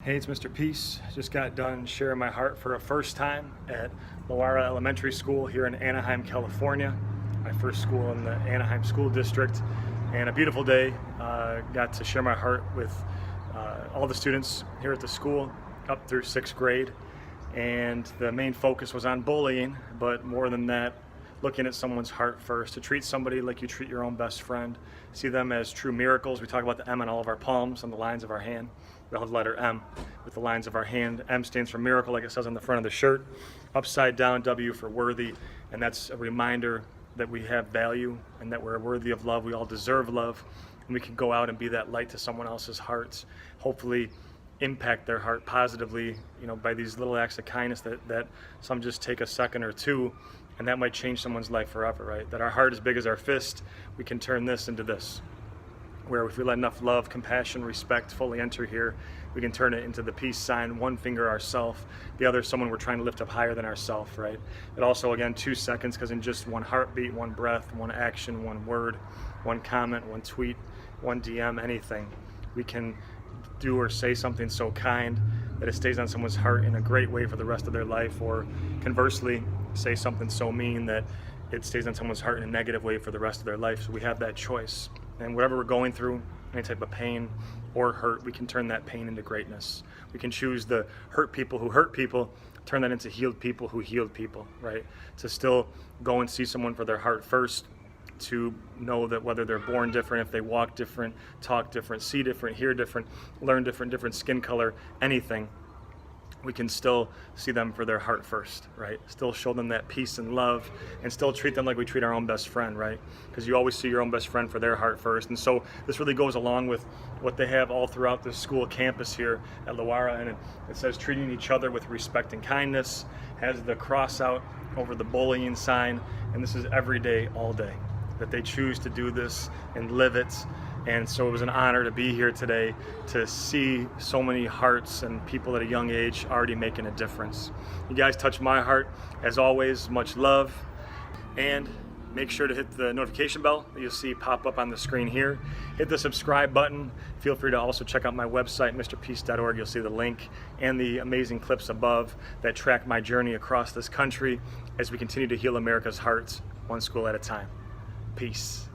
Hey, it's Mr. Peace. Just got done sharing my heart for a first time at Loara Elementary School here in Anaheim, California. My first school in the Anaheim School District, and a beautiful day. Got to share my heart with all the students here at the school up through 6th grade. And the main focus was on bullying, but more than that, looking at someone's heart first, to treat somebody like you treat your own best friend, see them as true miracles. We talk about the M on all of our palms, on the lines of our hand. We all have the letter M with the lines of our hand. M stands for miracle, like it says on the front of the shirt. Upside down, W for worthy, and that's a reminder that we have value and that we're worthy of love. We all deserve love, and we can go out and be that light to someone else's hearts, hopefully impact their heart positively, by these little acts of kindness that some just take a second or two, and that might change someone's life forever, right? That our heart is big as our fist, we can turn this into this. Where if we let enough love, compassion, respect fully enter here, we can turn it into the peace sign, one finger ourself, the other someone we're trying to lift up higher than ourself, right? It also, again, 2 seconds, because in just one heartbeat, one breath, one action, one word, one comment, one tweet, one DM, anything, we can do or say something so kind that it stays on someone's heart in a great way for the rest of their life, or conversely, say something so mean that it stays on someone's heart in a negative way for the rest of their life. So we have that choice. And whatever we're going through, any type of pain or hurt, we can turn that pain into greatness. We can choose the hurt people who hurt people, turn that into healed people who healed people, right? To still go and see someone for their heart first, to know that whether they're born different, if they walk different, talk different, see different, hear different, learn different skin color, anything, we can still see them for their heart first, right? Still show them that peace and love, and still treat them like we treat our own best friend, right? Because you always see your own best friend for their heart first. And so this really goes along with what they have all throughout the school campus here at Loara, and it says treating each other with respect and kindness, has the cross out over the bullying sign, and this is every day, all day, that they choose to do this and live it. And so it was an honor to be here today, to see so many hearts and people at a young age already making a difference. You guys touch my heart. As always, much love. And make sure to hit the notification bell that you'll see pop up on the screen here. Hit the subscribe button. Feel free to also check out my website, mrpeace.org. You'll see the link and the amazing clips above that track my journey across this country as we continue to heal America's hearts, one school at a time. Peace.